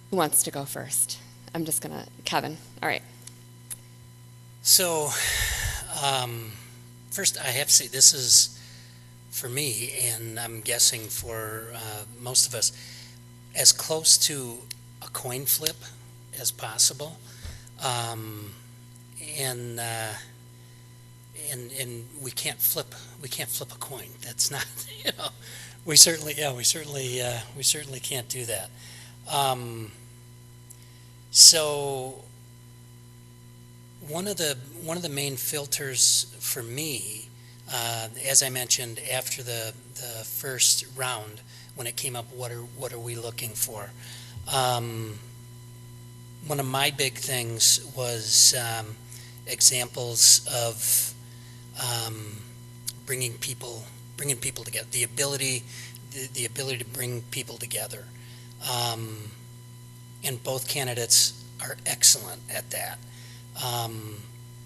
Who wants to go first? I'm just gonna, Kevin. All right. So, first I have to say this is, for me, and I'm guessing for most of us, as close to a coin flip as possible. Um, and, uh, and we can't flip a coin. That's not, you know, we certainly can't do that. Um, so one of the main filters for me, as I mentioned, after the first round, when it came up, what are we looking for? Um, One of my big things was examples of um, bringing people together, the ability to bring people together, um, and both candidates are excellent at that.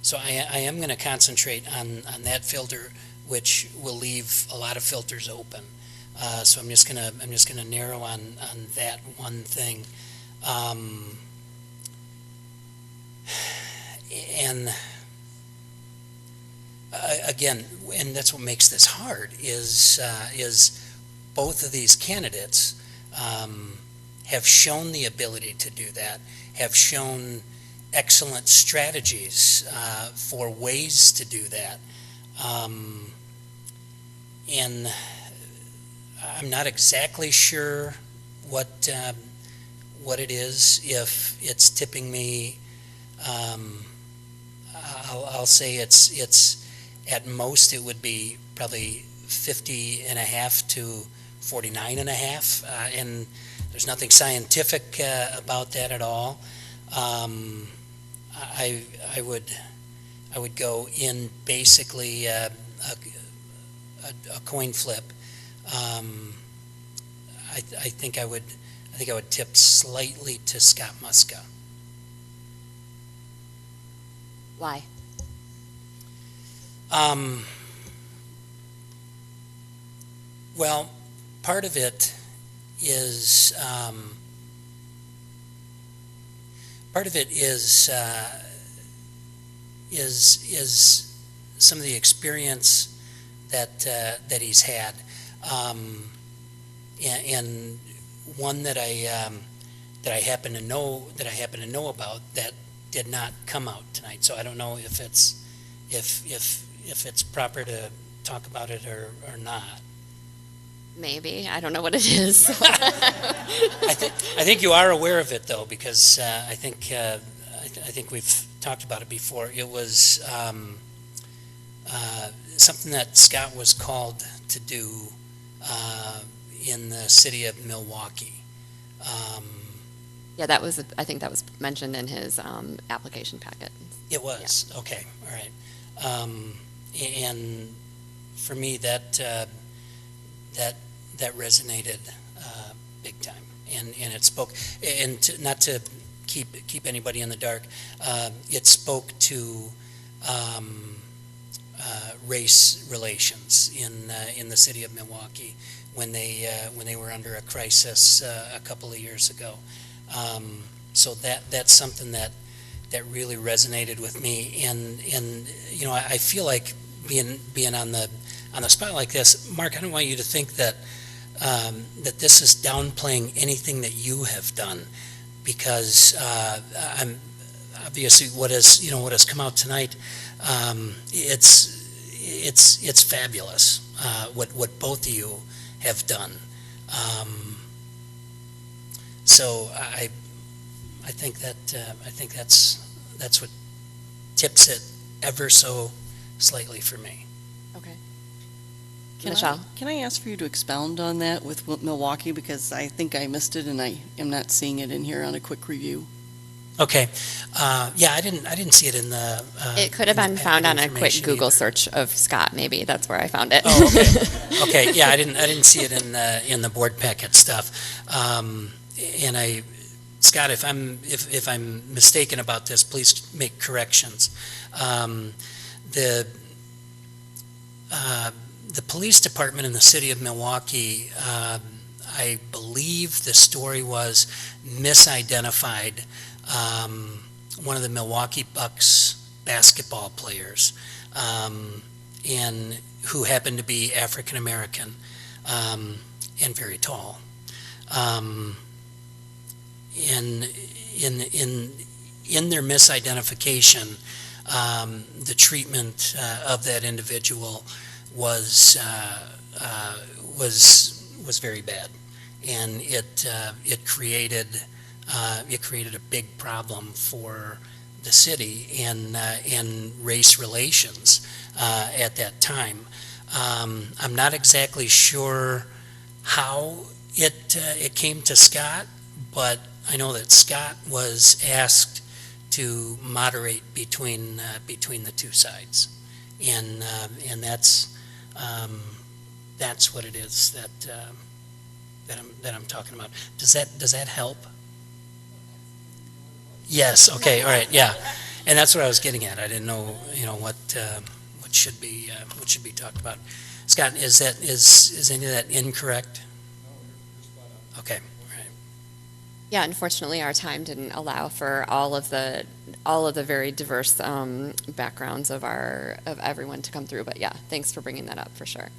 So I am going to concentrate on that filter, which will leave a lot of filters open. So I'm just gonna narrow on that one thing. Um, and Again, and that's what makes this hard is both of these candidates have shown the ability to do that, have shown excellent strategies for ways to do that. And I'm not exactly sure what it is. If it's tipping me, I'll say it's at most it would be probably 50 and a half to 49 and a half, and there's nothing scientific about that at all. I would go in basically a coin flip. I think I would tip slightly to Scott Muska. Why? Well, part of it is is some of the experience that he's had, and one that I happen to know about that did not come out tonight. So I don't know if it's proper to talk about it or not. Maybe. I don't know what it is. I think you are aware of it though, because I think we've talked about it before. It was something that Scott was called to do in the city of Milwaukee. Yeah, I think that was mentioned in his application packet. It was. Yeah. Okay. All right. And for me, that resonated big time, and it spoke. And not to keep anybody in the dark, it spoke to race relations in the city of Milwaukee when they were under a crisis a couple of years ago. So that's something that really resonated with me, and you know, I feel like being on the spot like this, Mark. I don't want you to think that that this is downplaying anything that you have done, because I'm obviously what has come out tonight. It's fabulous what both of you have done. So I think that's what tips it ever so slightly for me. Okay. Michelle? Can I ask for you to expound on that with Milwaukee, because I think I missed it and I am not seeing it in here on a quick review. Okay. Yeah, I didn't see it in the. It could have been found on a quick Google search of Scott. Maybe that's where I found it. Oh, okay. Okay. Yeah, I didn't see it in the board packet stuff. And Scott, if I'm mistaken about this, please make corrections. The police department in the city of Milwaukee, I believe the story was misidentified one of the Milwaukee Bucks basketball players, and who happened to be African American and very tall. In their misidentification, the treatment of that individual was very bad, and it created a big problem for the city and race relations at that time. I'm not exactly sure how it came to Scott, but I know that Scott was asked to moderate between the two sides, and that's what it is that I'm talking about. Does that help? Yes. Okay. All right. Yeah. And that's what I was getting at. I didn't know what should be talked about. Scott, is any of that incorrect? Okay. Yeah, unfortunately, our time didn't allow for all of the very diverse backgrounds of everyone to come through. But yeah, thanks for bringing that up for sure.